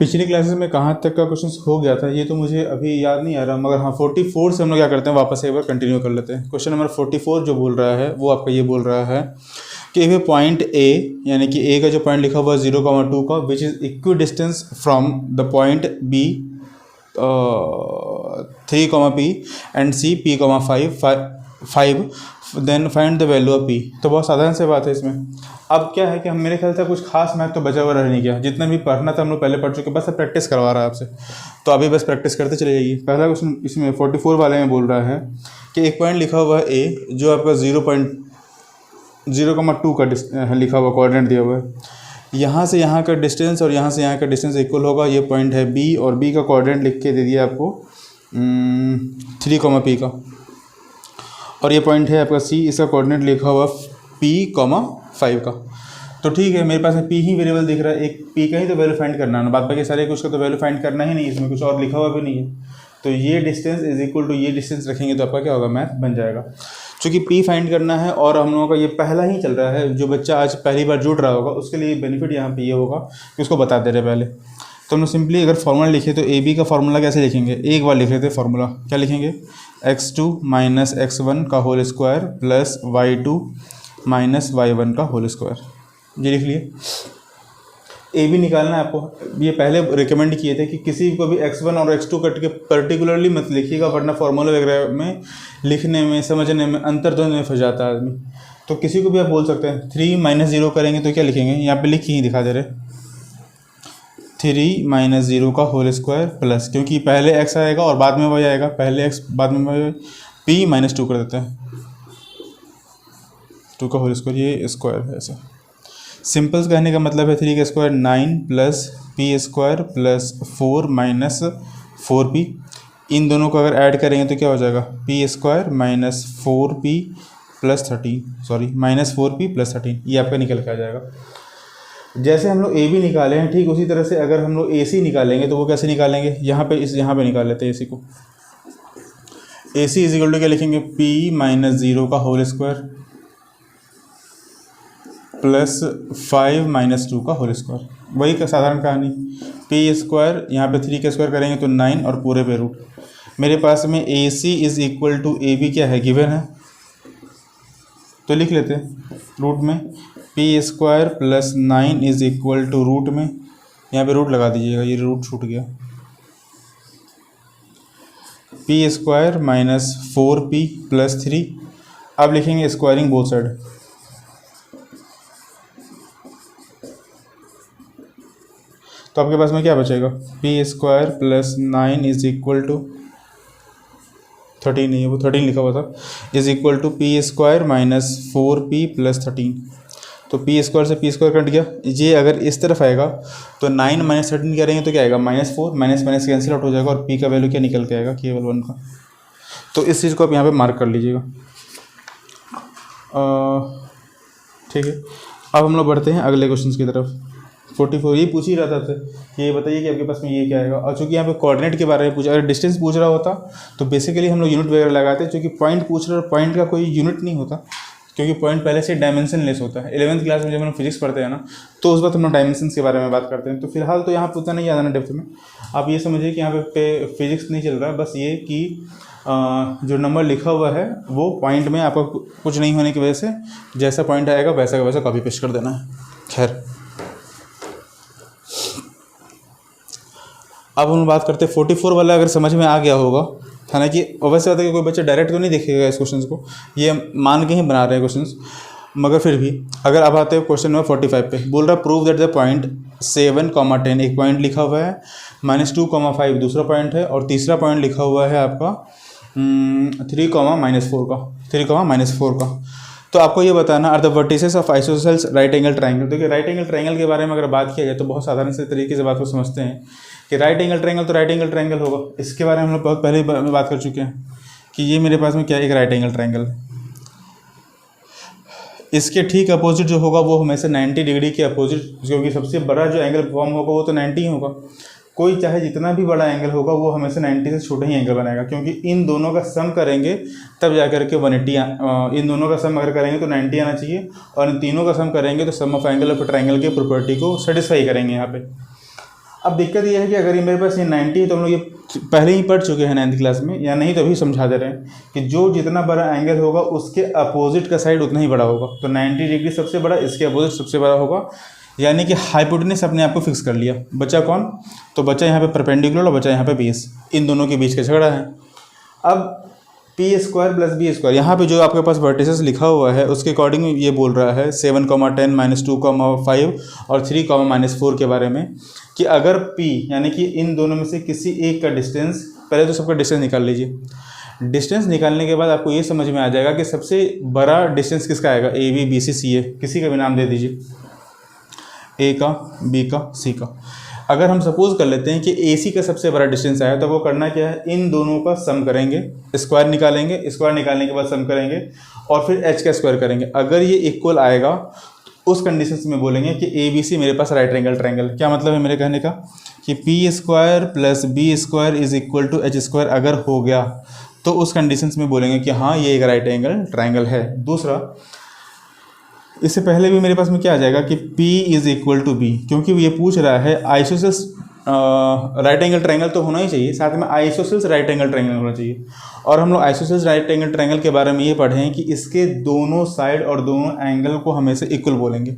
पिछली क्लासेस में कहाँ तक का क्वेश्चन हो गया था ये तो मुझे अभी याद नहीं आ रहा, मगर हाँ 44 से हम लोग क्या करते हैं वापस एक बार कंटिन्यू कर लेते हैं। क्वेश्चन नंबर 44 जो बोल रहा है वो आपका ये बोल रहा है कि इफ पॉइंट ए, यानी कि ए का जो पॉइंट लिखा हुआ है 0,2 का, which is equidistant from the point B 3, P and C P, 5 then find the value of P। तो बहुत साधारण सी बात है इसमें। अब क्या है कि हम मेरे ख्याल से कुछ खास मैथ तो बचा हुआ रह नहीं गया, जितना भी पढ़ना था हम लोग पहले पढ़ चुके, बस अब प्रैक्टिस करवा रहा है आपसे, तो अभी बस प्रैक्टिस करते चले जाइए। पहला क्वेश्चन इसमें 44 वाले में बोल रहा है कि एक पॉइंट लिखा हुआ है ए, जो आपका 0,2 का लिखा हुआ कोऑर्डिनेट दिया हुआ है। यहाँ से यहाँ का डिस्टेंस और यहाँ से यहाँ का डिस्टेंस इक्वल होगा। ये पॉइंट है बी और बी का कोऑर्डिनेट लिख के दे दिया आपको 3, P का, और ये पॉइंट है आपका सी, इसका कोऑर्डिनेट लिखा हुआ P, 5 का। तो ठीक है, मेरे पास में P ही वेरिएबल दिख रहा है, एक P का ही तो वैल्यू फाइंड करना है ना, बाद बाकी सारे कुछ का तो वैल्यू फाइंड करना ही नहीं, इसमें कुछ और लिखा हुआ भी नहीं है। तो ये डिस्टेंस इज इक्वल टू ये डिस्टेंस रखेंगे तो आपका क्या होगा, मैथ बन जाएगा। चूँकि P फाइंड करना है और हम लोगों का ये पहला ही चल रहा है, जो बच्चा आज पहली बार जुड़ रहा होगा उसके लिए बेनिफिट यहाँ पे ये होगा कि उसको बता दे रहे पहले। तो हम लोग सिंपली अगर फॉर्मूला लिखे तो ए बी का फॉर्मूला कैसे लिखेंगे, एक बार लिख लेते हैं फॉर्मूला। क्या लिखेंगे, x2 माइनस x1 का whole square plus y2 minus y1 का होल स्क्वायर, ये लिख लिए। ए बी निकालना है आपको, ये पहले रिकमेंड किए थे कि किसी को भी x1 और x2 कट के पर्टिकुलरली मत लिखिएगा, वरना फॉर्मूला वगैरह में लिखने में समझने में अंतर्द्वंद में फंस जाता है आदमी। तो किसी को भी आप बोल सकते हैं। 3 माइनस 0 करेंगे तो क्या लिखेंगे, यहाँ पे लिख के ही दिखा दे रहे, 3 माइनस 0 का होल स्क्वायर प्लस, क्योंकि पहले x आएगा और बाद में y आएगा, पहले x बाद में y, p माइनस 2 कर देते हैं, 2 का होल स्क्वायर, ये स्क्वायर है ऐसा। सिंपल कहने का मतलब है 3 का square 9 plus p square plus 4 minus 4p। इन दोनों को अगर ऐड करेंगे तो क्या हो जाएगा, p square minus 4p plus 13, sorry minus 4p plus 13, ये आपका निकल के आ जाएगा। जैसे हम लोग ए बी निकाले हैं, ठीक उसी तरह से अगर हम लोग ए सी निकालेंगे तो वो कैसे निकालेंगे, यहाँ पे निकाल लेते हैं ए सी को। ए सी इज इक्वल टू क्या लिखेंगे, p माइनस 0 का होल स्क्वायर प्लस 5 माइनस 2 का होल स्क्वायर, वही का साधारण कहानी। p स्क्वायर यहाँ पे 3 का स्क्वायर करेंगे तो 9 और पूरे पे रूट। मेरे पास में A C is equal to A B क्या है, गिवन है, तो लिख लेते हैं रूट में p square plus 9 is equal to root में, यहाँ पे रूट लगा दीजिएगा, ये रूट छूट गया, p square minus 4p plus 3। अब लिखेंगे स्क्वायरिंग बोथ साइड, तो आपके पास में क्या बचेगा, p square plus 9 is equal to 13 नहीं है, वो 13 लिखा हुआ था, is equal to p square minus 4p plus 13। तो p स्क्वायर से p स्क्वायर कट गया, ये अगर इस तरफ आएगा तो 9 माइनस 13 करेंगे तो क्या आएगा, -4, माइनस माइनस कैंसिल आउट हो जाएगा और p का वैल्यू क्या निकल के आएगा, केवल 1 का। तो इस चीज़ को आप यहाँ पे मार्क कर लीजिएगा। ठीक है, अब हम लोग बढ़ते हैं अगले क्वेश्चन की तरफ। 44 ये पूछ ही रहा था कि ये बताइए कि आपके पास में ये क्या आएगा, और चूँकि यहाँ पे कोऑर्डिनेट के बारे में पूछा, अगर डिस्टेंस पूछ रहा होता तो बेसिकली हम लोग यूनिट वगैरह लगाते हैं, चूँकि पॉइंट पूछ रहा है, पॉइंट का कोई यूनिट नहीं होता, क्योंकि पॉइंट पहले से डायमेंशन लेस होता है। 11th क्लास में जब हम लोग फिजिक्स पढ़ते हैं ना, तो उस वक्त हम लोग डायमेंशन के बारे में बात करते हैं। तो फिलहाल तो यहाँ पे उतना नहीं आना डेप्थ में, आप ये समझिए कि यहाँ पे फिजिक्स नहीं चल रहा है, बस ये कि जो नंबर लिखा हुआ है वो पॉइंट में आपका कुछ नहीं होने की वजह से जैसा पॉइंट आएगा वैसा का वैसा कॉपी पेस्ट कर देना है। खैर, अब हम बात करते हैं 44 वाला, अगर समझ में आ गया होगा, हालांकि वैसे होता है कि कोई बच्चा डायरेक्ट तो नहीं देखेगा इस क्वेश्चन को, ये मान के ही बना रहे हैं क्वेश्चंस, मगर फिर भी अगर अब आते हैं क्वेश्चन नंबर 45 पे, बोल रहा प्रूव दैट द पॉइंट 7, 10 एक पॉइंट लिखा हुआ है, -2, 5 दूसरा पॉइंट है, और तीसरा पॉइंट लिखा हुआ है आपका 3, -4 का। तो आपको ये बताना are the vertices of isosceles right angle triangle. देखिए राइट एंगल ट्राइंगल के बारे में अगर बात किया जाए तो बहुत साधारण से तरीके से बात को समझते हैं कि राइट एंगल ट्राइंगल तो राइट एंगल ट्राइंगल होगा। इसके बारे में हम लोग बहुत पहले बात कर चुके हैं कि ये मेरे पास में क्या एक राइट एंगल ट्राइंगल है, इसके ठीक अपोजिट जो होगा वो हमेशा 90 डिग्री के अपोजिट, क्योंकि सबसे बड़ा जो एंगल फॉर्म होगा वो तो 90 ही होगा। कोई चाहे जितना भी बड़ा एंगल होगा वो हमेशा 90 से छोटा ही एंगल बनाएगा, क्योंकि इन दोनों का सम करेंगे तब जाकर के 180, इन दोनों का सम अगर करेंगे तो 90 आना चाहिए, और इन तीनों का सम करेंगे तो सम ऑफ एंगल ऑफ ट्राइंगल के प्रॉपर्टी को सेटिस्फाई करेंगे यहाँ पे। अब दिक्कत ये है कि अगर ये मेरे पास ये 90 है तो हम लोग ये पहले ही पढ़ चुके हैं 9th क्लास में, या नहीं तो अभी समझा दे रहे हैं कि जो जितना बड़ा एंगल होगा उसके अपोजिट का साइड उतना ही बड़ा होगा। तो 90 डिग्री सबसे बड़ा, इसके अपोजिट सबसे बड़ा होगा, यानी कि हाइपोटेनस अपने आप को फिक्स कर लिया। बचा कौन? तो बचा यहाँ पे परपेंडिकुलर और बचा यहाँ पे बेस, इन दोनों के बीच का झगड़ा है। अब P square plus B square, यहाँ पे जो आपके पास वर्टिसेस लिखा हुआ है उसके अकॉर्डिंग ये बोल रहा है 7, 10 -2, 5 और 3, -4 के बारे में, कि अगर P यानी कि इन दोनों में से किसी एक का डिस्टेंस, पहले तो सबका डिस्टेंस निकाल लीजिए। डिस्टेंस निकालने के बाद आपको ये समझ में आ जाएगा कि सबसे बड़ा डिस्टेंस किसका आएगा, ए बी बी सी सी ए, किसी का भी नाम दे दीजिए, ए का, बी का, सी का। अगर हम सपोज कर लेते हैं कि ए सी का सबसे बड़ा डिस्टेंस आया, तो वो करना क्या है, इन दोनों का सम करेंगे, स्क्वायर निकालेंगे, स्क्वायर निकालने के बाद सम करेंगे और फिर एच का स्क्वायर करेंगे। अगर ये इक्वल आएगा उस कंडीशन में बोलेंगे कि ए बी सी मेरे पास राइट एंगल ट्रायंगल। क्या मतलब है मेरे कहने का, कि P square plus B square is equal to H square अगर हो गया तो उस कंडीशन में बोलेंगे कि हाँ ये एक राइट एंगल ट्रायंगल है। दूसरा, इससे पहले भी मेरे पास में क्या आ जाएगा कि P is equal to B, क्योंकि ये पूछ रहा है आइसोसेल्स राइट एंगल ट्रायंगल तो होना ही चाहिए, साथ में आइसोसेल्स राइट एंगल ट्रायंगल होना चाहिए। और हम लोग आइसोसेल्स राइट एंगल ट्रायंगल के बारे में ये पढ़े हैं कि इसके दोनों साइड और दोनों एंगल को हमेशा इक्वल बोलेंगे।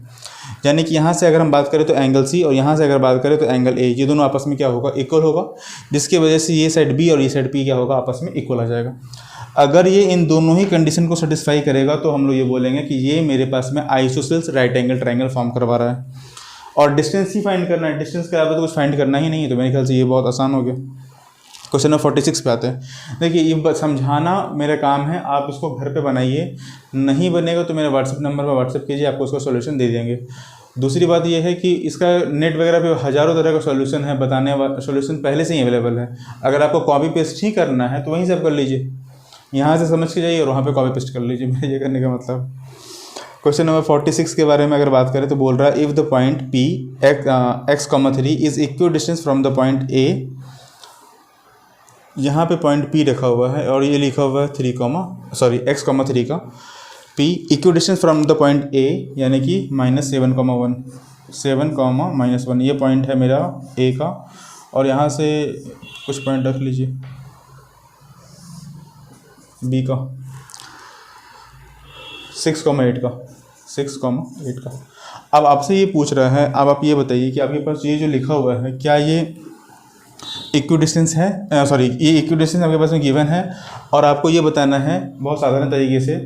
यानी कि यहाँ से अगर हम बात करें तो एंगल सी, और यहाँ से अगर बात करें तो एंगल ए, ये दोनों आपस में क्या होगा, इक्वल होगा, जिसकी वजह से ये साइड बी और ये साइड पी क्या होगा, आपस में इक्वल आ जाएगा। अगर ये इन दोनों ही कंडीशन को सेटिस्फाई करेगा तो हम लोग ये बोलेंगे कि ये मेरे पास में isosceles right angle triangle form करवा रहा है। और डिस्टेंस ही फाइंड करना है, डिस्टेंस के अलावा तो कुछ फाइंड करना ही नहीं है। तो मेरे ख्याल से ये बहुत आसान हो गया। क्वेश्चन नंबर 46 पे आते हैं। देखिए ये समझाना मेरा काम है, आप इसको घर पे बनाइए, नहीं बनेगा तो मेरे व्हाट्सएप नंबर पर व्हाट्सएप कीजिए, आपको उसका सॉल्यूशन दे देंगे। दूसरी बात ये है कि इसका नेट वगैरह पे हज़ारों तरह का सॉल्यूशन है, बताने वाला सॉल्यूशन पहले से ही अवेलेबल है। अगर आपको कॉपी पेस्ट ही करना है तो वहीं से आप कर लीजिए, यहाँ से समझ के जाइए और वहाँ पे कॉपी पेस्ट कर लीजिए। मेरे ये करने का मतलब। क्वेश्चन नंबर 46 के बारे में अगर बात करें तो बोल रहा है if the point P x, 3 is equal distance from the point A, यहाँ पे पॉइंट P रखा हुआ है और ये लिखा हुआ है x, 3 का P equal distance from the point A, यानी कि -7, 7, -1 ये पॉइंट है मेरा A का, और यहाँ से कुछ पॉइंट रख लीजिए B का, 6,8 का, 6,8 का। अब आपसे ये पूछ रहा है, अब आप ये बताइए कि आपके पास ये जो लिखा हुआ है क्या ये इक्विडिस्टेंस है, ये इक्विडिस्टेंस आपके पास में गिवन है, और आपको ये बताना है बहुत साधारण तरीके से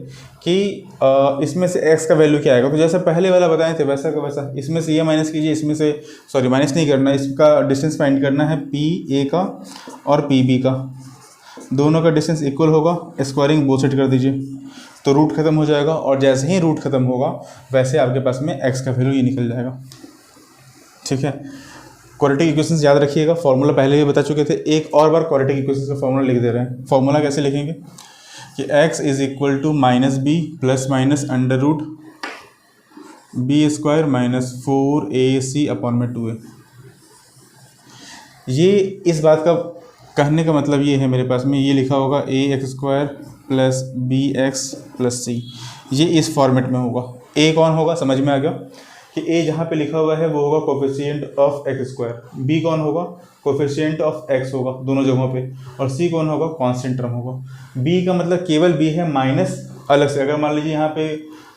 कि इसमें से x का वैल्यू क्या आएगा। तो जैसा पहले वाला बताए थे वैसा का वैसा, इसमें से ये माइनस कीजिए, इसमें से माइनस नहीं करना, इसका डिस्टेंस फाइंड करना है पी ए का और पी बी का, दोनों का डिस्टेंस इक्वल होगा, स्क्वायरिंग बोथ साइड कर दीजिए तो रूट खत्म हो जाएगा, और जैसे ही रूट खत्म होगा वैसे आपके पास में x का वैल्यू ये निकल जाएगा। ठीक है, क्वाड्रेटिक इक्वेशंस याद रखिएगा, फॉर्मूला पहले भी बता चुके थे, एक और बार क्वाड्रेटिक इक्वेशंस का फॉर्मूला लिख दे रहे हैं। फॉर्मूला कैसे लिखेंगे कि x is equal to -b plus minus under root B square -4ac upon में 2a। ये इस बात का कहने का मतलब ये है, मेरे पास में ये लिखा होगा ax² plus bx plus c, ये इस फॉर्मेट में होगा। a कौन होगा, समझ में आ गया कि a जहाँ पे लिखा हुआ है वो होगा कोफिशिएंट ऑफ x², b कौन होगा, कोफिशिएंट ऑफ x होगा दोनों जगहों पे, और c कौन होगा, कांस्टेंट टर्म होगा। b का मतलब केवल b है माइनस अलग से। अगर मान लीजिए यहाँ पे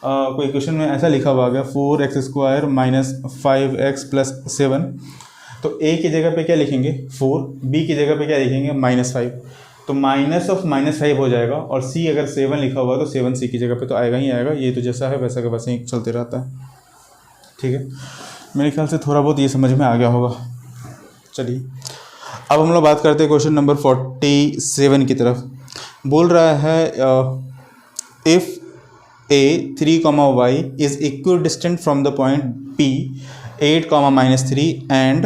कोई क्वेश्चन में ऐसा लिखा हुआ गया 4x² माइनस 5x प्लस 7, तो a की जगह पे क्या लिखेंगे 4, b की जगह पे क्या लिखेंगे -5, तो माइनस ऑफ -5 हो जाएगा, और c अगर 7 लिखा हुआ तो 7 c की जगह पे तो आएगा ही आएगा। ये तो जैसा है वैसा का वैसे ही चलते रहता है। ठीक है, मेरे ख्याल से थोड़ा बहुत ये समझ में आ गया होगा। चलिए अब हम लोग बात करते हैं क्वेश्चन नंबर 47 की तरफ। बोल रहा है if a 3, y is equal distant from the point P 8, -3 and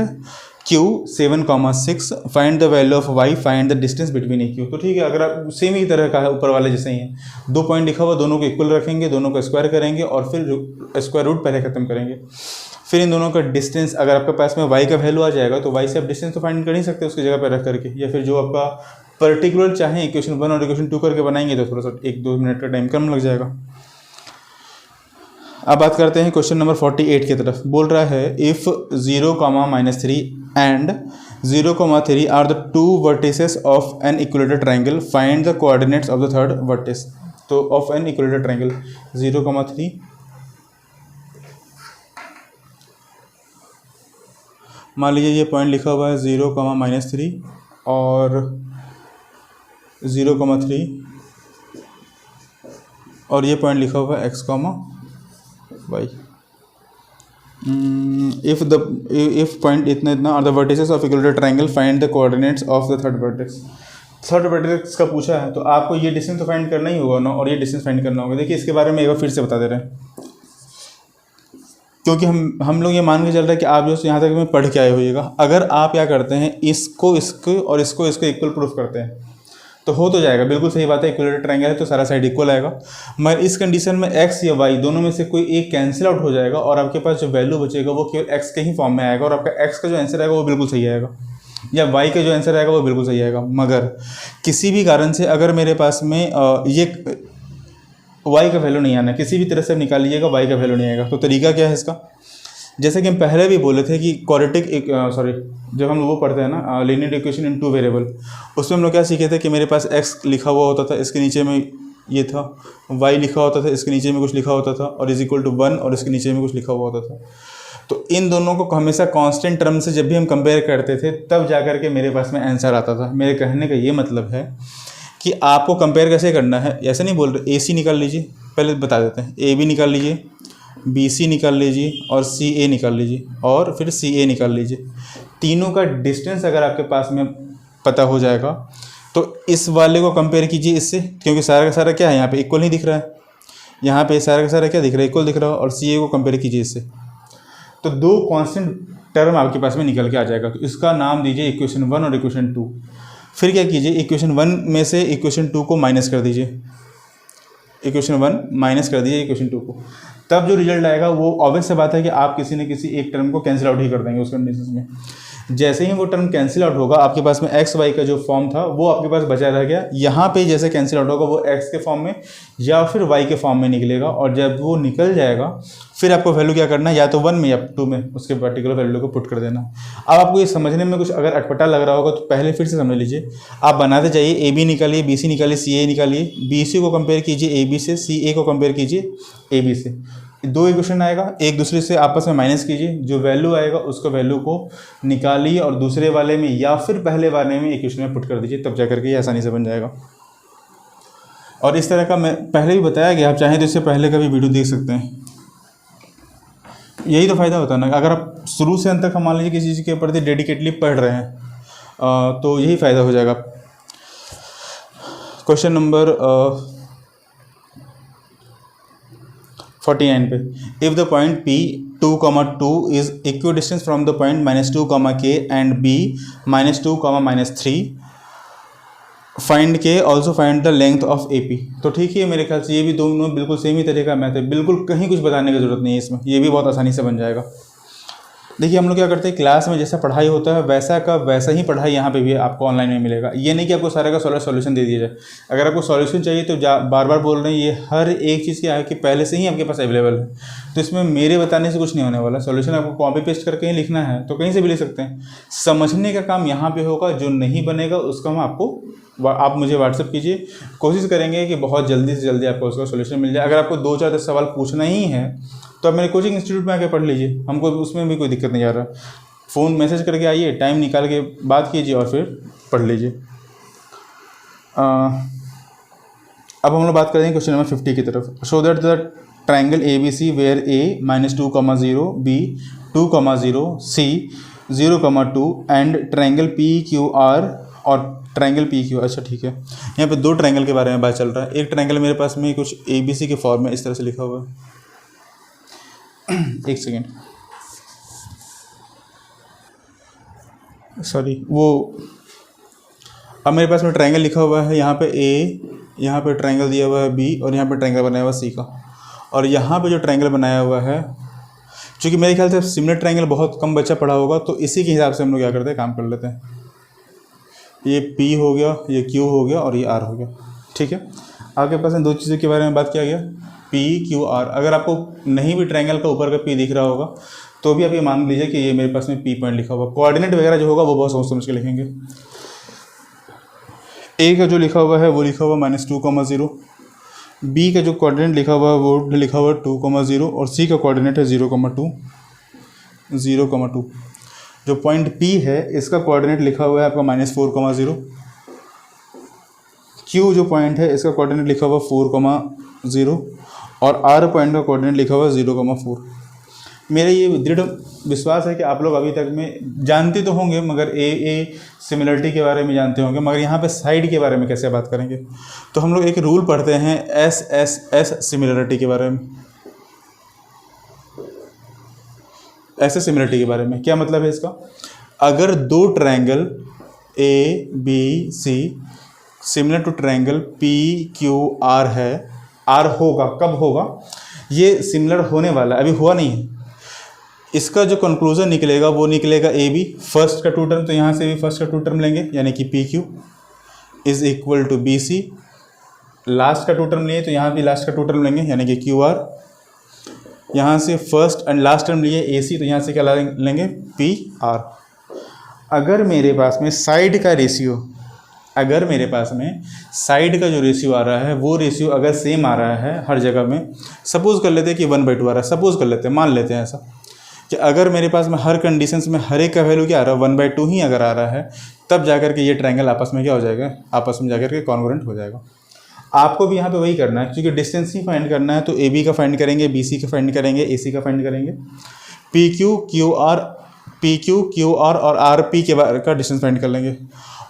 Q 7, 6 find the value of y, find the distance between a q। तो ठीक है, अगर आप सेम ही तरह का है ऊपर वाले जैसे ही है, 2 पॉइंट लिखा हुआ, दोनों को इक्वल रखेंगे, दोनों को स्क्वायर करेंगे और फिर स्क्वायर रूट पहले खत्म करेंगे, फिर इन दोनों का डिस्टेंस, अगर आपके पास में y का वैल्यू आ जाएगा तो y से आप डिस्टेंस तो फाइंड कर ही सकते हैं उसकी जगह पर रख करके, या फिर जो आपका पर्टिकुलर चाहे इक्वेशन 1 और इक्वेशन 2 करके बनाएंगे तो थोड़ा सा 1-2 मिनट का टाइम कम लग जाएगा। अब बात करते हैं क्वेश्चन नंबर 48 की तरफ। बोल रहा है if 0, -3 and 0, 3 are the two vertices of an equilateral triangle, find the coordinates of the third vertex. तो ऑफ एन इक्विलेटरल ट्राइंगल 0, 3, मान लीजिए ये पॉइंट लिखा हुआ है 0, -3 और 0, 3 और ये पॉइंट लिखा हुआ है x, y। इफ पॉइंट इतना are the vertices of equilateral triangle, find the coordinates of the third vertex. Third vertex का पूछा है तो आपको ये डिस्टेंस तो फाइंड करना ही होगा ना, और ये डिस्टेंस फाइंड करना होगा। देखिए इसके बारे में एक बार फिर से बता दे रहे हैं, क्योंकि हम लोग ये मान के चल रहे हैं कि आप जो यहाँ तक में पढ़ के आए होइएगा। अगर आप क्या करते हैं, इसको और इसको इक्वल प्रूफ करते हैं तो हो तो जाएगा, बिल्कुल सही बात है। इक्विलेटरल ट्रायंगल है तो सारा साइड इक्वल आएगा, मगर इस कंडीशन में x या y दोनों में से कोई एक कैंसिल आउट हो जाएगा और आपके पास जो वैल्यू बचेगा वो केवल x के ही फॉर्म में आएगा, और आपका x का जो आंसर आएगा वो बिल्कुल सही आएगा, या y का जो आंसर आएगा वो बिल्कुल सही आएगा। मगर किसी भी कारण से अगर मेरे पास में ये y का वैल्यू नहीं आना, किसी भी तरह से निकाल लीजिएगा y का वैल्यू नहीं आएगा, तो तरीका क्या है इसका? जैसे कि हम पहले भी बोले थे कि क्वाड्रेटिक जब हम वो पढ़ते हैं ना linear equation in two variable, उसमें हम लोग क्या सीखे थे कि मेरे पास x लिखा हुआ होता था, इसके नीचे में ये था, y लिखा होता था, इसके नीचे में कुछ लिखा होता था, और इज इक्वल टू 1 और इसके नीचे में कुछ लिखा हुआ होता था। तो इन दोनों को हमेशा कांस्टेंट टर्म से जब भी हम कंपेयर करते थे तब जाकर के मेरे पास में आंसर आता था। मेरे कहने का ये मतलब है कि आपको कंपेयर कैसे करना है, ऐसे नहीं बोल रहे। AC निकाल लीजिए, पहले बता देते हैं। AB निकाल लीजिए, BC निकाल लीजिए और CA निकाल लीजिए, और फिर CA निकाल लीजिए। तीनों का डिस्टेंस अगर आपके पास में पता हो जाएगा तो इस वाले को कंपेयर कीजिए इससे, क्योंकि सारा का सारा क्या है यहाँ पे इक्वल नहीं दिख रहा है, यहाँ पे सारा का सारा क्या दिख रहा है, इक्वल दिख रहा है, और CA को कंपेयर कीजिए इससे, तो दो कांस्टेंट टर्म आपके पास में निकल के आ जाएगा। तो इसका नाम दीजिए इक्वेशन 1 और इक्वेशन 2। फिर क्या कीजिए, इक्वेशन 1 में से इक्वेशन 2 को माइनस कर दीजिए, इक्वेशन 1 माइनस कर दीजिए इक्वेशन 2 को, तब जो रिजल्ट आएगा वो ऑब्वियस से बात है कि आप किसी न किसी एक टर्म को कैंसिल आउट ही कर देंगे उस कंडीशन में। जैसे ही वो टर्म कैंसिल आउट होगा, आपके पास में एक्स वाई का जो फॉर्म था वो आपके पास बचा रह गया। यहाँ पे जैसे कैंसिल आउट होगा वो एक्स के फॉर्म में या फिर वाई के फॉर्म में निकलेगा, और जब वो निकल जाएगा फिर आपको वैल्यू क्या करना है, या तो 1 में या 2 में उसके पर्टिकुलर वैल्यू को पुट कर देना। अब आपको ये समझने में कुछ अगर अटपटा लग रहा होगा तो पहले फिर से समझ लीजिए। आप बनाते जाइए, AB निकालिए, BC निकालिए, CA निकालिए, BC को कंपेयर कीजिए AB से, CA को कंपेयर कीजिए AB से। दो इक्वेशन आएगा, एक दूसरे से आपस में माइनस कीजिए, जो वैल्यू आएगा उसको वैल्यू को निकालिए और दूसरे वाले में या फिर पहले वाले में इक्वेशन में पुट कर दीजिए, तब जाकर के ये आसानी से बन जाएगा। और इस तरह का मैं पहले भी बताया गया, आप चाहें तो इससे पहले का भी वीडियो देख सकते हैं। यही तो फ़ायदा होता है ना, अगर आप शुरू से अंत तक मान लीजिए किसी चीज़ के प्रति डेडिकेटली पढ़ रहे हैं तो यही फ़ायदा हो जाएगा। क्वेश्चन नंबर 49 पे, if the point P 2, 2 is equidistance from the point -2, K and B -2, -3, find K also find the length of AP। तो ठीक है, मेरे ख्याल से ये भी दोनों बिल्कुल सेम ही तरीका मैथ है, बिल्कुल कहीं कुछ बताने की जरूरत नहीं है इसमें, ये भी बहुत आसानी से बन जाएगा। देखिए हम लोग क्या करते हैं, क्लास में जैसा पढ़ाई होता है वैसा का वैसा ही पढ़ाई यहाँ पे भी आपको ऑनलाइन में मिलेगा। ये नहीं कि आपको सारे का सॉल्यूशन दे दिया जाए। अगर आपको सॉल्यूशन चाहिए तो बार बार बोल रहे हैं, ये हर एक चीज़ क्या है कि पहले से ही आपके पास अवेलेबल है, तो इसमें मेरे बताने से कुछ नहीं होने वाला। सॉल्यूशन आपको कॉपी पेस्ट करके ही लिखना है तो कहीं से भी लिख सकते हैं। समझने का काम यहाँ पे होगा, जो नहीं बनेगा उसका हम आप मुझे व्हाट्सअप कीजिए, कोशिश करेंगे कि बहुत जल्दी से जल्दी आपको उसका सॉल्यूशन मिल जाए। अगर आपको 2-4 सवाल पूछना ही है तो आप मेरे कोचिंग इंस्टीट्यूट में आके पढ़ लीजिए, हमको उसमें भी कोई दिक्कत नहीं आ रहा। फ़ोन मैसेज करके आइए, टाइम निकाल के बात कीजिए और फिर पढ़ लीजिए। अब हम लोग बात करेंगे क्वेश्चन नंबर 50 की तरफ। Show that the triangle ABC where A -2, 0, B 2, 0, C 0, 2 and triangle PQR और ट्राइंगल PQ। अच्छा ठीक है, यहाँ पे दो ट्राइंगल के बारे में बात चल रहा है। एक ट्राइंगल मेरे पास में कुछ ABC के फॉर्म में इस तरह से लिखा हुआ है, एक सेकेंड, सॉरी वो अब मेरे पास में ट्रायंगल लिखा हुआ है, यहाँ पे A, यहाँ पे ट्रायंगल दिया हुआ है B, और यहाँ पे ट्रायंगल बनाया हुआ है C का, और यहाँ पे जो ट्रायंगल बनाया हुआ है, क्योंकि मेरे ख्याल से सिमिलर ट्रायंगल बहुत कम बच्चा पढ़ा होगा तो इसी के हिसाब से हम लोग क्या करते हैं, काम कर लेते हैं। ये P हो गया, ये Q हो गया और ये R हो गया। ठीक है, आपके पास इन दो चीज़ों के बारे में बात किया गया। PQR। अगर आपको नहीं भी ट्रायंगल का ऊपर का P दिख रहा होगा तो भी आप ये मान लीजिए कि ये मेरे पास में P पॉइंट लिखा हुआ। कोऑर्डिनेट वगैरह जो होगा वो बहुत सोच समझ के लिखेंगे। A का जो लिखा हुआ है वो लिखा हुआ -2,0, B का जो कोऑर्डिनेट लिखा हुआ है वो लिखा हुआ 2,0 और C का कोऑर्डिनेट है 0,2, 0,2। जो पॉइंट P है इसका कोऑर्डिनेट लिखा हुआ है आपका -4,0। Q जो पॉइंट है इसका कोऑर्डिनेट लिखा हुआ 4,0 और R पॉइंट का कोऑर्डिनेट लिखा हुआ 0,4। मेरा ये दृढ़ विश्वास है कि आप लोग अभी तक में जानते तो होंगे, मगर ए सिमिलरिटी के बारे में जानते होंगे, मगर यहाँ पे साइड के बारे में कैसे बात करेंगे। तो हम लोग एक रूल पढ़ते हैं एस सिमिलरिटी के बारे में। ऐसे सिमिलरिटी के बारे में क्या मतलब है इसका? अगर दो triangle ABC similar to triangle PQR है, R होगा, कब होगा? ये सिमिलर होने वाला है, अभी हुआ नहीं है। इसका जो कंक्लूजन निकलेगा वो निकलेगा AB, फर्स्ट का टू टर्म, तो यहाँ से भी फर्स्ट का टू टर्म लेंगे यानी कि PQ is equal to BC। Last का टू टर्म लिए तो यहाँ भी लास्ट का टू टर्म लेंगे यानी कि QR। यहाँ से फर्स्ट एंड लास्ट टर्म लिए AC तो यहाँ से क्या लेंगे PR। अगर मेरे पास में साइड का रेशियो, अगर मेरे पास में साइड का जो रेशियो आ रहा है वो रेशियो अगर सेम आ रहा है हर जगह में, सपोज कर लेते हैं कि 1/2 आ रहा है, सपोज कर लेते हैं, मान लेते हैं ऐसा कि अगर मेरे पास में हर कंडीशंस में हर एक का वैल्यू क्या आ रहा है 1/2 ही अगर आ रहा है, तब जाकर के ये ट्रायंगल आपस में क्या हो जाएगा, आपस में जाकर के कॉन्ग्रुएंट हो जाएगा। आपको भी यहाँ पे वही करना है, क्योंकि डिस्टेंस ही फाइंड करना है, तो AB का फाइंड करेंगे, BC का फाइंड करेंगे, AC का फाइंड करेंगे, PQ, QR और RP के बारे का डिस्टेंस फाइंड कर लेंगे।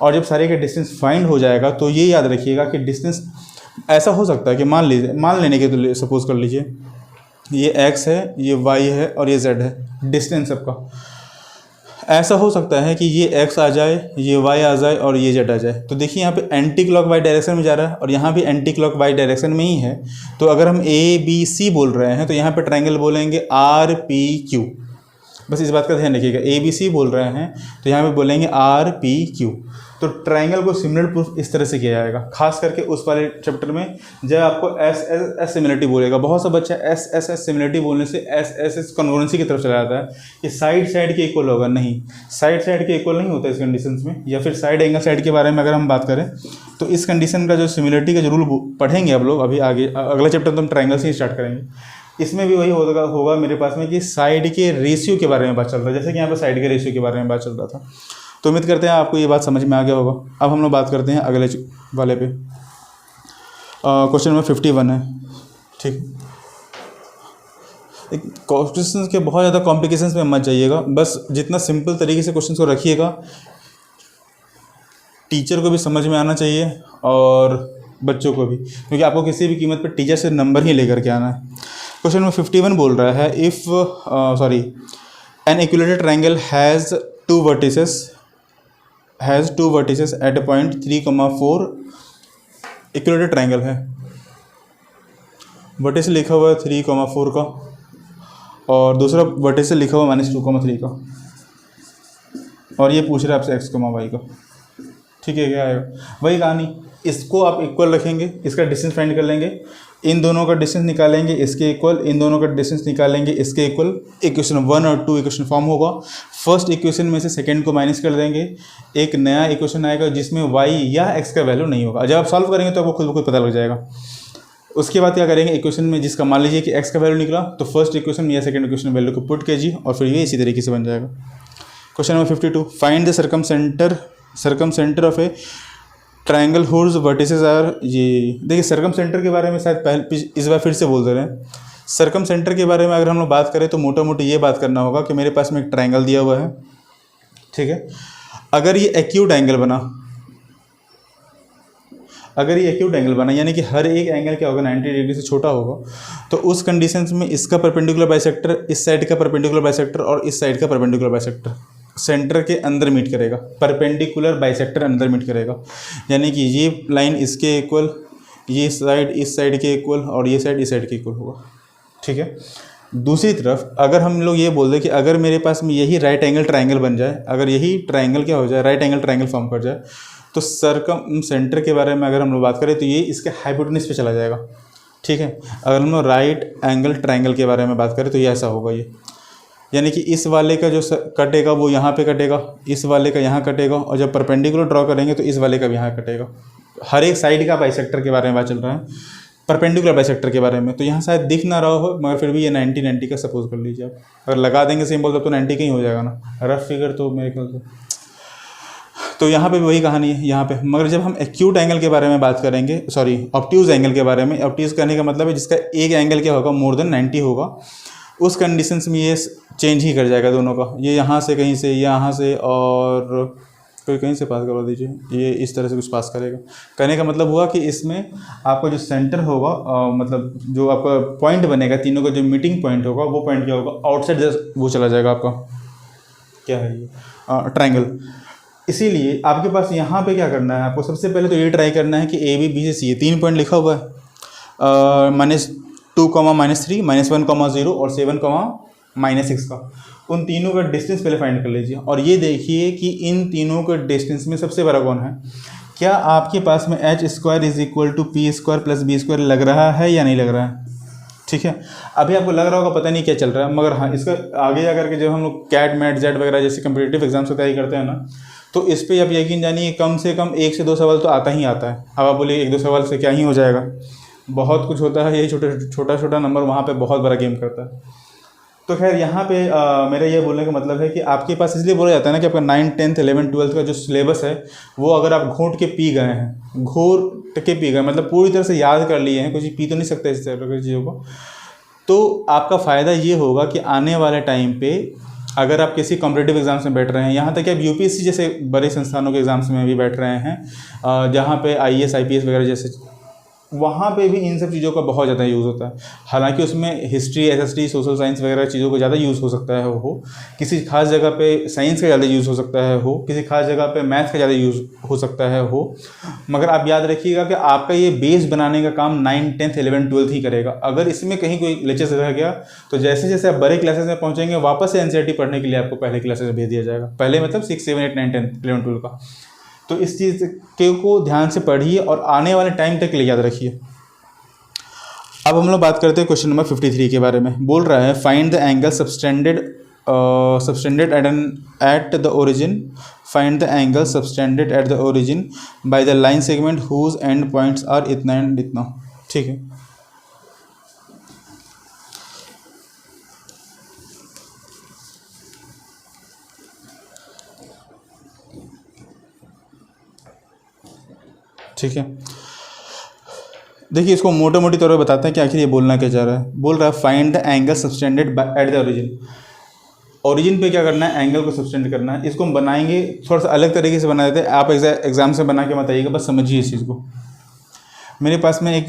और जब सारे का डिस्टेंस फाइंड हो जाएगा तो ये याद रखिएगा कि डिस्टेंस ऐसा हो सकता है कि मान लेने के तो सपोज कर लीजिए ये x है, ये y है और ये z है, डिस्टेंस सबका। ऐसा हो सकता है कि ये x आ जाए, ये y आ जाए और ये z आ जाए। तो देखिए यहाँ पे एंटी क्लॉक वाई डायरेक्शन में जा रहा है और यहाँ भी एंटी क्लॉक वाई डायरेक्शन में ही है। तो अगर हम ABC बोल रहे हैं तो यहाँ पे ट्रायंगल बोलेंगे RPQ। बस इस बात का ध्यान रखिएगा, ABC बोल रहे हैं तो यहाँ पे बोलेंगे RPQ। तो ट्रायंगल को सिमिलर प्रूफ इस तरह से किया जाएगा, खास करके उस वाले चैप्टर में जब आपको एस सिमिलरिटी बोलेगा। बहुत सा बच्चा एस सिमिलरिटी बोलने से एस कॉन्ग्रुएंसी की तरफ चला जाता है कि साइड के इक्वल होगा। नहीं, साइड के इक्वल नहीं होता इस कंडीशन में। या फिर साइड एंगल साइड के बारे में अगर हम बात करें तो इस कंडीशन का जो सिमिलरिटी का जो रूल पढ़ेंगे आप लोग अभी आगे, अगला चैप्टर तो हम ट्रायंगल से ही स्टार्ट करेंगे। इसमें भी वही होगा मेरे पास में कि साइड के रेशियो के बारे में बात चल रहा है, जैसे कि यहाँ पर साइड के रेशियो के बारे में बात चल रहा था। तो उम्मीद करते हैं आपको ये बात समझ में आ गया होगा। अब हम लोग बात करते हैं अगले वाले पे। क्वेश्चन नंबर 51 है, ठीक। क्वेश्चन के बहुत ज़्यादा कॉम्प्लिकेशंस में मत जाइएगा, बस जितना सिंपल तरीके से क्वेश्चन को रखिएगा, टीचर को भी समझ में आना चाहिए और बच्चों को भी, क्योंकि आपको किसी भी कीमत पर टीचर से नंबर ही लेकर के आना है। क्वेश्चन नंबर 51 बोल रहा है an equilateral triangle has two vertices at a point 3,4। Equilateral triangle है, वर्टिस लिखा हुआ है 3,4 का और दूसरा वर्टिस लिखा हुआ -2,3 का, और ये पूछ रहा है आपसे x, y का। ठीक है, क्या आएगा? वही कहानी, इसको आप इक्वल रखेंगे, इसका डिस्टेंस फाइंड कर लेंगे, इन दोनों का डिस्टेंस निकालेंगे इसके इक्वल, इन दोनों का डिस्टेंस निकालेंगे इसके इक्वल। इक्वेशन 1 और 2 इक्वेशन फॉर्म होगा। फर्स्ट इक्वेशन में से सेकंड को माइनस कर देंगे, एक नया इक्वेशन आएगा जिसमें y या x का वैल्यू नहीं होगा। जब आप सॉल्व करेंगे तो आपको खुद ब खुद पता लग जाएगा। उसके बाद क्या करेंगे, इक्वेशन में जिसका मान लीजिए कि x का वैल्यू निकला तो फर्स्ट इक्वेशन या सेकंड इक्वेशन वैल्यू को पुट कीजिए और फिर ये इसी तरीके से बन जाएगा। Question number 52, find the circumcentre of a triangle whose vertices are. ये देखिए, सर्कम सेंटर के बारे में शायद इस बार फिर से बोल दे रहे हैं। सर्कम सेंटर के बारे में अगर हम लोग बात करें तो मोटा मोटी ये बात करना होगा कि मेरे पास में एक ट्रायंगल दिया हुआ है, ठीक है। अगर ये एक्यूट एंगल बना, यानी कि हर एक एंगल क्या होगा 90 डिग्री से छोटा होगा, तो उस कंडीशंस में इसका परपेंडिकुलर बाइसेक्टर, इस साइड का परपेंडिकुलर बाइसेक्टर और इस साइड का परपेंडिकुलर बाइसेक्टर सेंटर के अंदर मीट करेगा। परपेंडिकुलर बाइसेक्टर अंदर मीट करेगा, यानी कि ये लाइन इसके इक्वल, ये साइड इस साइड के इक्वल और ये साइड इस साइड के इक्वल होगा, ठीक है। दूसरी तरफ अगर हम लोग ये बोल दें कि अगर मेरे पास में यही राइट एंगल ट्रायंगल बन जाए, अगर यही ट्रायंगल क्या हो जाए, राइट एंगल ट्रायंगल फॉर्म कर जाए, तो सर्कम सेंटर के बारे में अगर हम लोग बात करें तो ये इसके हाइपोटेनस पे चला जाएगा। ठीक है। अगर हम लोग राइट एंगल ट्रायंगल के बारे में बात करें तो ये ऐसा होगा, ये यानी कि इस वाले का जो कटेगा वो यहाँ पे कटेगा, इस वाले का यहाँ कटेगा, और जब परपेंडिकुलर ड्रॉ करेंगे तो इस वाले का भी यहाँ कटेगा। हर एक साइड का बाइसेक्टर के बारे में बात चल रहा है, परपेंडिकुलर बाइसेक्टर के बारे में। तो यहाँ शायद दिख ना रहा हो, मगर फिर भी ये 90 का सपोज कर लीजिए आप। अगर लगा देंगे सिंबल तो 90 का ही हो जाएगा ना, रफ फिगर तो मेरे ख्याल से। तो यहाँ पे भी वही कहानी है यहाँ पे। मगर जब हम एक्यूट एंगल के बारे में बात करेंगे, सॉरी ऑब्ट्यूज एंगल के बारे में, ऑब्ट्यूज करने का मतलब है जिसका एक एंगल क्या होगा, मोर देन 90 होगा, उस कंडीशंस में ये चेंज ही कर जाएगा दोनों का। ये यहाँ से कहीं से, यहाँ से, और कोई कहीं से पास करवा दीजिए, ये इस तरह से कुछ पास करेगा। कहने का मतलब हुआ कि इसमें आपका जो सेंटर होगा, मतलब जो आपका पॉइंट बनेगा, तीनों का जो मीटिंग पॉइंट होगा, वो पॉइंट क्या होगा, आउटसाइड वो चला जाएगा आपका, क्या है ये, ट्रायंगल। इसीलिए आपके पास यहाँ पे क्या करना है, आपको सबसे पहले तो ये ट्राई करना है कि ए बी बी से सी, 3 पॉइंट लिखा हुआ है, -2, -3, -1, 0 और 7, -6 का, उन तीनों का डिस्टेंस पहले फाइंड कर लीजिए। और ये देखिए कि इन तीनों के डिस्टेंस में सबसे बड़ा कौन है। क्या आपके पास में h² = p² + b² लग रहा है या नहीं लग रहा है, ठीक है। अभी आपको लग रहा होगा पता नहीं क्या चल रहा है, मगर हाँ, इसका आगे जा करके जब हम लोग कैट मैट जेड वगैरह जैसे कम्पिटिटिव एग्जाम्स की तैयारी करते हैं ना, तो इस पर आप यकीन जानिए कम से कम 1 से 2 सवाल तो आता ही आता है। अब आप बोलिए 1-2 सवाल से क्या ही हो जाएगा, बहुत कुछ होता है, यही छोटा नंबर वहाँ पे बहुत बड़ा गेम करता है। तो खैर यहाँ पे मेरा ये बोलने का मतलब है कि आपके पास इसलिए बोला जाता है ना कि आपका 9, 10, 11, 12 का जो सिलेबस है वो अगर आप घोट के पी गए हैं, घोट के पी गए मतलब पूरी तरह से याद कर लिए हैं, कुछ पी तो नहीं सकते इस तरह की चीज़ों को, तो आपका फ़ायदा ये होगा कि आने वाले टाइम पे अगर आप किसी कॉम्पिटिटिव एग्जाम्स में बैठ रहे हैं, यहाँ तक कि आप यूपीएससी जैसे बड़े संस्थानों के एग्जाम्स में भी बैठ रहे हैं, जहाँ पे आईएएस आईपीएस वगैरह जैसे, वहाँ पे भी इन सब चीज़ों का बहुत ज़्यादा यूज़ होता है। हालांकि उसमें हिस्ट्री, एसएसटी, सोशल साइंस वगैरह चीज़ों को ज़्यादा यूज़ हो सकता है, हो किसी खास जगह पे साइंस का ज़्यादा यूज़ हो सकता है, हो किसी खास जगह पे मैथ्स का ज़्यादा यूज़ हो सकता है, हो मगर आप याद रखिएगा कि आपका ये बेस बनाने का काम 9, 10, 11, 12 ही करेगा। अगर इसमें कहीं कोई लेक्चर रह गया तो जैसे जैसे आप बड़े क्लासेस में पहुँचेंगे वापस से एनसीईआरटी पढ़ने के लिए आपको पहले क्लासेस में भेज दिया जाएगा, पहले मतलब 6, 7, 8, 9, 10, 11, 12 का। तो इस चीज़ को ध्यान से पढ़िए और आने वाले टाइम तक के लिए याद रखिए। अब हम लोग बात करते हैं क्वेश्चन नंबर 53 के बारे में। बोल रहा है find the angle subtended at the origin, find the angle subtended at the origin by the line segment whose end points are इतना एंड इतना, ठीक है। ठीक है, देखिए इसको मोटे मोटी तौर पर बताते हैं कि आखिर ये बोलना क्या चाह रहा है। बोल रहा है find the angle subtended at the origin. Origin पे क्या करना है, एंगल को सबटेंड करना है। इसको हम बनाएंगे थोड़ा सा अलग तरीके से बना देते हैं, आप एग्जाम से बना के बताइएगा, बस समझिए इस चीज़ को। मेरे पास में एक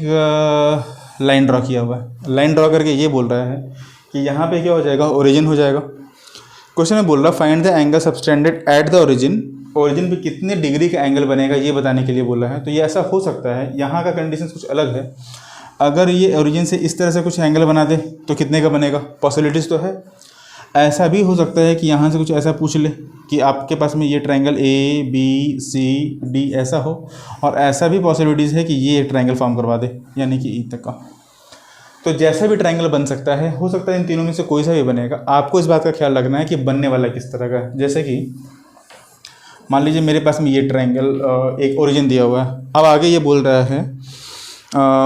लाइन ड्रॉ किया हुआ है, लाइन ड्रॉ करके ये बोल रहा है कि यहाँ पे क्या हो जाएगा, ओरिजिन हो जाएगा। क्वेश्चन में बोल रहा है find the angle subtended at the origin, origin पे कितने डिग्री का एंगल बनेगा ये बताने के लिए बोला है। तो ये ऐसा हो सकता है, यहाँ का कंडीशन कुछ अलग है। अगर ये ओरिजिन से इस तरह से कुछ एंगल बना दे तो कितने का बनेगा, पॉसिबिलिटीज़ तो है। ऐसा भी हो सकता है कि यहाँ से कुछ ऐसा पूछ ले कि आपके पास में ये ट्रायंगल ABCD ऐसा हो, और ऐसा भी पॉसिबिलिटीज़ है कि ये एक ट्रायंगल फॉर्म करवा दे, यानी कि ई तक का। तो जैसा भी ट्रायंगल बन सकता है, हो सकता है इन तीनों में से कोई सा भी बनेगा। आपको इस बात का ख्याल रखना है कि बनने वाला किस तरह का है। जैसे कि मान लीजिए मेरे पास में ये ट्रायंगल एक ओरिजिन दिया हुआ है। अब आगे ये बोल रहा है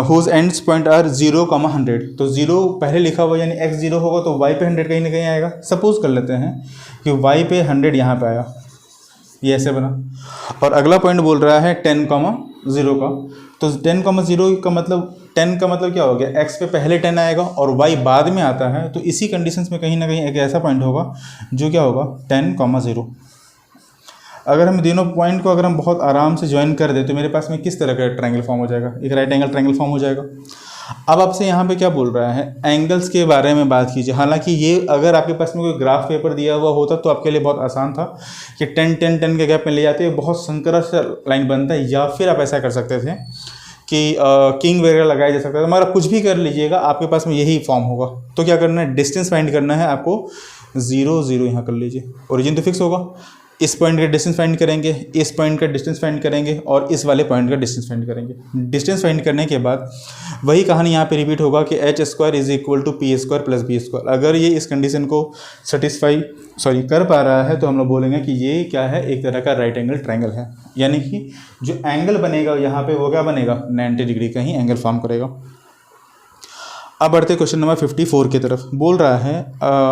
हुज एंड्स पॉइंट आर 0, 100। तो 0 पहले लिखा हुआ यानी x 0 होगा तो y पे 100 कहीं ना कहीं आएगा। सपोज कर लेते हैं कि y पे 100 यहाँ पे आया, ये ऐसे बना। और अगला पॉइंट बोल रहा है 10, 0 का। तो 10, 0 का मतलब 10 का मतलब क्या हो गया, x पे पहले 10 आएगा और y बाद में आता है। तो इसी कंडीशंस में कहीं ना कहीं एक ऐसा पॉइंट होगा जो क्या होगा 10, 0। अगर हम दोनों पॉइंट को अगर हम बहुत आराम से ज्वाइन कर दें तो मेरे पास में किस तरह का ट्रायंगल फॉर्म हो जाएगा, एक राइट एंगल ट्रायंगल फॉर्म हो जाएगा। अब आपसे यहाँ पे क्या बोल रहा है, एंगल्स के बारे में बात कीजिए। हालांकि ये अगर आपके पास में कोई ग्राफ पेपर दिया हुआ होता तो आपके लिए बहुत आसान था कि 10, 10, 10 के गैप में ले जाते हैं, बहुत संकरा सा लाइन बनता है। या फिर आप ऐसा कर सकते थे कि किंग वगैरह लगाया जा सकता था, मगर कुछ भी कर लीजिएगा आपके पास में यही फॉर्म होगा। तो क्या करना है, डिस्टेंस फाइंड करना है आपको। 0, 0 यहाँ कर लीजिए, ओरिजिन तो फिक्स होगा। इस पॉइंट का डिस्टेंस फाइंड करेंगे, इस पॉइंट का डिस्टेंस फाइंड करेंगे और इस वाले पॉइंट का डिस्टेंस फाइंड करेंगे। डिस्टेंस फाइंड करने के बाद वही कहानी यहाँ पे रिपीट होगा कि H square is equal to P square plus B square. अगर ये इस कंडीशन को कर पा रहा है तो हम लोग बोलेंगे कि ये क्या है, एक तरह का राइट एंगल ट्रायंगल है। यानी कि जो एंगल बनेगा यहाँ पे वो क्या बनेगा, 90 डिग्री का ही एंगल फॉर्म करेगा। अब बढ़ते क्वेश्चन नंबर 54 की तरफ। बोल रहा है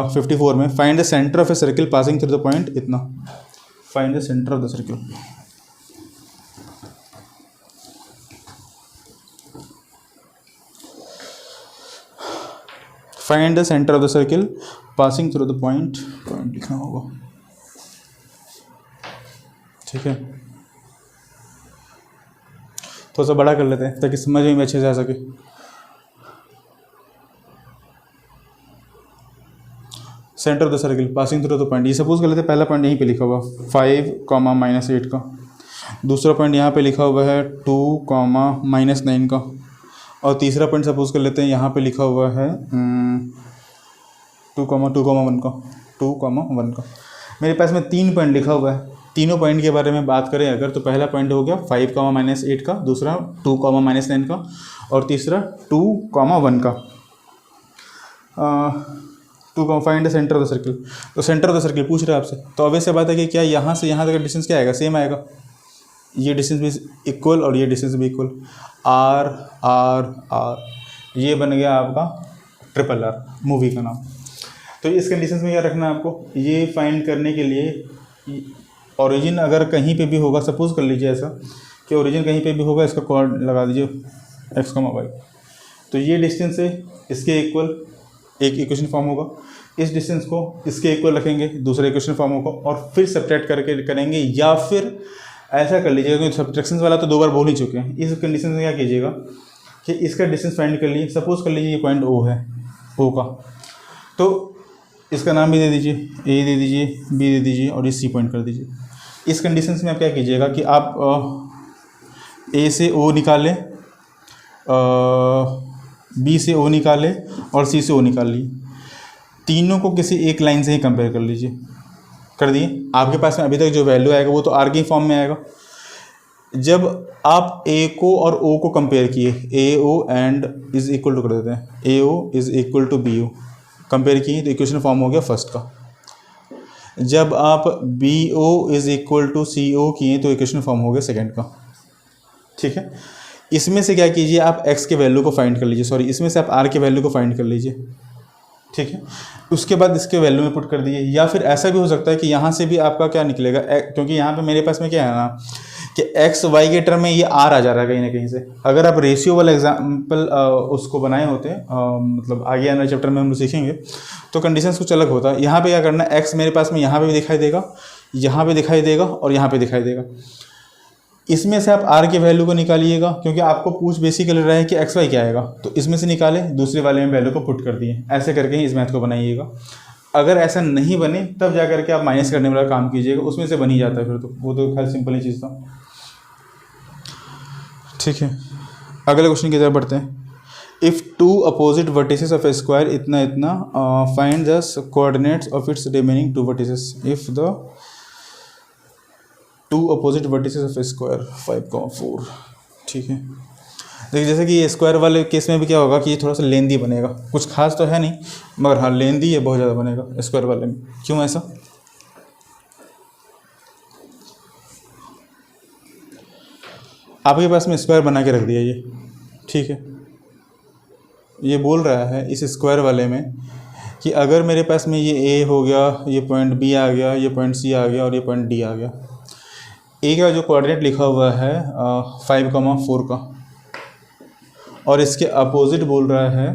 54 में find the centre of a circle passing through the point इतना। Find the centre of the circle. Find the centre of the circle passing through the point लिखना होगा, ठीक है। थोड़ा सा बड़ा कर लेते हैं ताकि समझ में अच्छे से आ सके। Centre of the circle passing through the point, ये सपोज कर लेते हैं पहला पॉइंट यहीं पे लिखा हुआ 5, -8 का, दूसरा पॉइंट यहाँ पे लिखा हुआ है 2, -9 का, और तीसरा पॉइंट सपोज कर लेते हैं यहाँ पे लिखा हुआ है 2,1 का। मेरे पास में 3 पॉइंट लिखा हुआ है। तीनों पॉइंट के बारे में बात करें अगर, तो पहला पॉइंट हो गया 5, -8 का, दूसरा 2, -9 का, और तीसरा 2,1 का। Find the centre of the circle. तो सेंटर ऑफ द सर्किल पूछ रहा है आपसे, तो ऑब्वियस बात है कि क्या यहाँ से यहाँ तक डिस्टेंस क्या आएगा, सेम आएगा। ये डिस्टेंस भी इक्वल और ये डिस्टेंस भी इक्वल, आर आर आर, ये बन गया आपका RRR मूवी का नाम। तो इस कंडीशन में क्या रखना है आपको, ये फाइंड करने के लिए ओरिजिन अगर कहीं पे भी होगा, सपोज कर लीजिए ऐसा कि ओरिजिन कहीं पे भी होगा, इसका कोड लगा दीजिए x, y। तो ये डिस्टेंस है इसके इक्वल, एक इक्वेशन फॉर्म होगा। इस डिस्टेंस को इसके इक्वल रखेंगे, दूसरा इक्वेशन फॉर्म होगा, और फिर सब्ट्रैक्ट करके करेंगे। या फिर ऐसा कर लीजिएगा, क्योंकि सब्ट्रैक्शन वाला तो 2 बार बोल ही चुके हैं। इस कंडीशन में क्या कीजिएगा कि इसका डिस्टेंस फाइंड कर लिए। सपोज कर लीजिए ये पॉइंट O है, O का, तो इसका नाम भी दे दीजिए, A दे दीजिए, B दे दीजिए, और ये C पॉइंट कर दीजिए। इस कंडीशन में आप क्या कीजिएगा कि आप A से O निकालें, B से O निकालें और C से O निकाल लिए। तीनों को किसी एक लाइन से ही कंपेयर कर लीजिए। कर दिए, आपके पास में अभी तक जो वैल्यू आएगा वो तो आर की फॉर्म में आएगा। जब आप A को और O को कंपेयर किए, AO and is equal to कर देते हैं, AO is equal to BO compare किए, तो इक्वेशन फॉर्म हो गया फर्स्ट का। जब आप BO is equal to CO किए तो इक्वेशन फॉर्म हो गया सेकेंड का, ठीक है। इसमें से क्या कीजिए, आप x के वैल्यू को फाइंड कर लीजिए, सॉरी इसमें से आप r के वैल्यू को फाइंड कर लीजिए, ठीक है। उसके बाद इसके वैल्यू में पुट कर दीजिए। या फिर ऐसा भी हो सकता है कि यहाँ से भी आपका क्या निकलेगा, क्योंकि यहाँ पे मेरे पास में क्या है ना कि x y के टर्म में ये r आ जा रहा है कहीं ना कहीं से। अगर आप रेशियो वाला एग्जाम्पल उसको बनाए होते मतलब आगे आने चैप्टर में हम लोग सीखेंगे तो कंडीशंस कुछ अलग होता है। यहाँ पे क्या करना है, x मेरे पास में यहाँ पे भी दिखाई देगा, यहाँ पे दिखाई देगा और यहाँ पे दिखाई देगा। इसमें से आप r के वैल्यू को निकालिएगा, क्योंकि आपको पूछ बेसिकली रहा है कि x y क्या आएगा, तो इसमें से निकाले, दूसरे वाले में वैल्यू को पुट कर दिए। ऐसे करके ही इस मैथ को बनाइएगा। अगर ऐसा नहीं बने तब जा करके आप माइनस करने वाला काम कीजिएगा, उसमें से बन ही जाता है फिर तो, वो तो खैर सिंपल ही चीज़ था, ठीक है। अगले क्वेश्चन की तरफ बढ़ते हैं। If two opposite vertices of a square इतना इतना, find the coordinates of its remaining 2 vertices. If the 2 opposite vertices of a square 5,4, ठीक है। देखिए जैसे कि ये स्क्वायर वाले केस में भी क्या होगा कि ये थोड़ा सा लेंदी बनेगा, कुछ खास तो है नहीं मगर हाँ लेंदी ये बहुत ज़्यादा बनेगा स्क्वायर वाले में। क्यों ऐसा, आपके पास में स्क्वायर बना के रख दिया ये, ठीक है। ये बोल रहा है इस स्क्वायर वाले में कि अगर मेरे पास में ये A हो गया, ये पॉइंट B आ गया, ये पॉइंट C आ गया और ये पॉइंट D आ गया। A का जो कोऑर्डिनेट लिखा हुआ है 5,4 का, और इसके अपोजिट बोल रहा है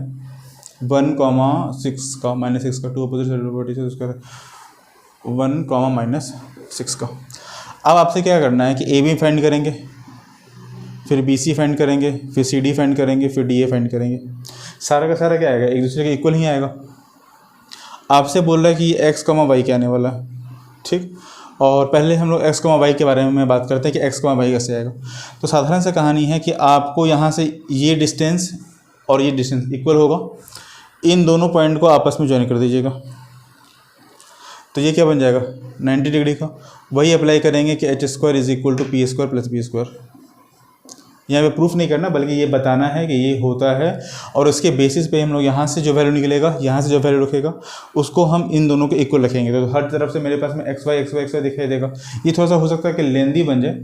1,6 का, -6 का। 2 अपोजिट वर्टिसेस स्क्वायर 1, -6 का। अब आपसे क्या करना है कि AB फाइंड करेंगे, फिर BC फाइंड करेंगे, फिर CD फाइंड करेंगे, फिर DA फाइंड करेंगे। सारा का सारा क्या आएगा, एक दूसरे के इक्वल ही आएगा। आपसे बोल रहा है कि ये x, y क्या आने वाला है, ठीक। और पहले हम लोग x, y के बारे में बात करते हैं कि x, y कैसे आएगा। तो साधारण सा कहानी है कि आपको यहाँ से ये डिस्टेंस और ये डिस्टेंस इक्वल होगा, इन दोनों पॉइंट को आपस में ज्वाइन कर दीजिएगा। तो ये क्या बन जाएगा 90 डिग्री का। वही अप्लाई करेंगे कि H square is equal to P square plus B square. यहाँ पे प्रूफ नहीं करना बल्कि ये बताना है कि ये होता है, और उसके बेसिस पे हम लोग यहाँ से जो वैल्यू निकलेगा, यहाँ से जो वैल्यू रखेगा उसको हम इन दोनों के इक्वल रखेंगे। तो हर तरफ से मेरे पास में एक्स वाई दिखाई देगा। ये थोड़ा सा हो सकता है कि लेंदी बन जाए,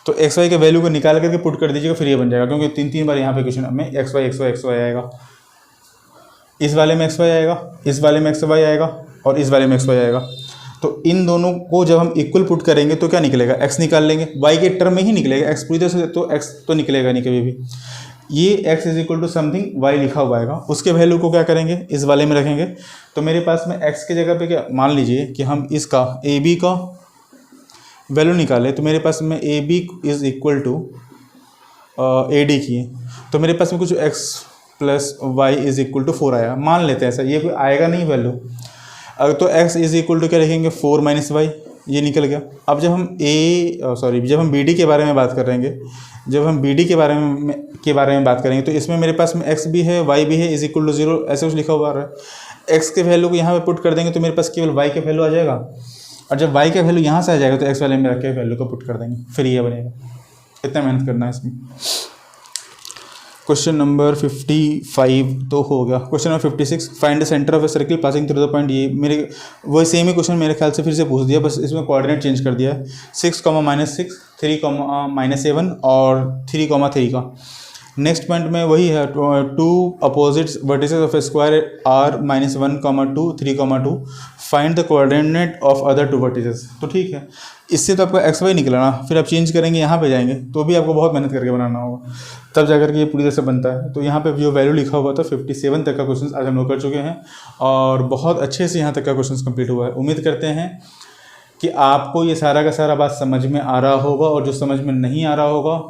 तो एक्स वाई के वैल्यू को निकाल करके पुट कर दीजिएगा, फिर ये बन जाएगा, क्योंकि 3 बार यहाँ पे क्वेश्चन में एक्स वाई आएगा। इस वाले में एक्स वाई आएगा, इस वाले में एक्स वाई आएगा, और इस वाले में एक्स वाई आएगा। तो इन दोनों को जब हम इक्वल पुट करेंगे तो क्या निकलेगा, x निकाल लेंगे, y के टर्म में ही निकलेगा, x पूरी तरह से तो x तो निकलेगा नहीं कभी भी। ये x is equal to something y लिखा हुआ आएगा, उसके वैल्यू को क्या करेंगे, इस वाले में रखेंगे। तो मेरे पास में x की जगह पे क्या, मान लीजिए कि हम इसका ab का वैल्यू निकालें, तो मेरे पास में ab is equal to ad किए, तो मेरे पास में कुछ x plus Y is equal to 4 आया, मान लेते हैं ऐसा, ये कोई आएगा नहीं वैल्यू। अगर तो x इज इक्वल टू क्या लिखेंगे 4 माइनस वाई, ये निकल गया। अब जब हम जब हम bd के बारे में बात करेंगे, जब हम bd के बारे में बात करेंगे, तो इसमें मेरे पास में x भी है y भी है इज इक्वल टू 0 ऐसे कुछ लिखा हुआ आ रहा है। x के वैल्यू को यहाँ पे पुट कर देंगे तो मेरे पास केवल y के वैल्यू आ जाएगा, और जब y का वैल्यू यहाँ से आ जाएगा तो x वाले में रख के वैल्यू को पुट कर देंगे, फिर ये बनेगा। इतना मेहनत करना है इसमें। क्वेश्चन नंबर 55 तो हो गया। Question number 56, find the centre of a circle passing through the point. ये मेरे वही सेम ही क्वेश्चन मेरे ख्याल से फिर से पूछ दिया, बस इसमें कोऑर्डिनेट चेंज कर दिया है। 6, -6, 3, -7 और 3, का। नेक्स्ट पॉइंट में वही है, 2 opposite vertices of a square are -1, 2, 3, 2, find the coordinate of other 2 vertices. तो ठीक है, इससे तो आपका एक्स वाई निकला ना, फिर आप चेंज करेंगे, यहाँ पे जाएंगे तो भी आपको बहुत मेहनत करके बनाना होगा, तब जाकर के ये पूरी तरह से बनता है। तो यहाँ पे जो वैल्यू लिखा हुआ था 57 तक का क्वेश्चन आज हम लोग कर चुके हैं, और बहुत अच्छे से यहाँ तक का क्वेश्चन कंप्लीट हुआ है। उम्मीद करते हैं कि आपको ये सारा का सारा बात समझ में आ रहा होगा, और जो समझ में नहीं आ रहा होगा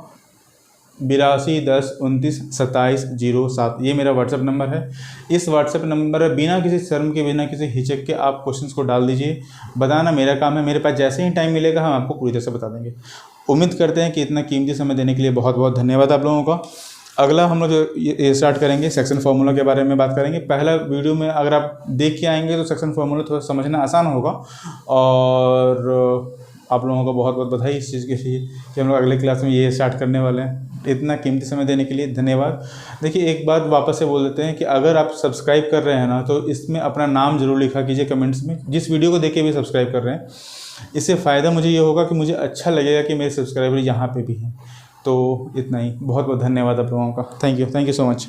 82 10 29 27 07 ये मेरा व्हाट्सएप नंबर है। इस व्हाट्सएप नंबर पर बिना किसी शर्म के, बिना किसी हिचक के आप क्वेश्चंस को डाल दीजिए। बताना मेरा काम है, मेरे पास जैसे ही टाइम मिलेगा हम आपको पूरी तरह से बता देंगे। उम्मीद करते हैं कि इतना कीमती समय देने के लिए बहुत बहुत धन्यवाद आप लोगों का। अगला हम लोग ये स्टार्ट करेंगे, सेक्शन फार्मूला के बारे में बात करेंगे। पहला वीडियो में अगर आप देख के आएंगे तो सेक्शन फार्मूला थोड़ा समझना आसान होगा, और आप लोगों को बहुत बहुत बधाई इस चीज़ के लिए कि हम लोग अगले क्लास में ये स्टार्ट करने वाले हैं। इतना कीमती समय देने के लिए धन्यवाद। देखिए, एक बात वापस से बोल देते हैं कि अगर आप सब्सक्राइब कर रहे हैं ना, तो इसमें अपना नाम जरूर लिखा कीजिए कमेंट्स में, जिस वीडियो को देख के भी सब्सक्राइब कर रहे हैं। इससे फ़ायदा मुझे ये होगा कि मुझे अच्छा लगेगा कि मेरे सब्सक्राइबर यहाँ पे भी हैं। तो इतना ही, बहुत बहुत धन्यवाद आप लोगों का। Thank you so much.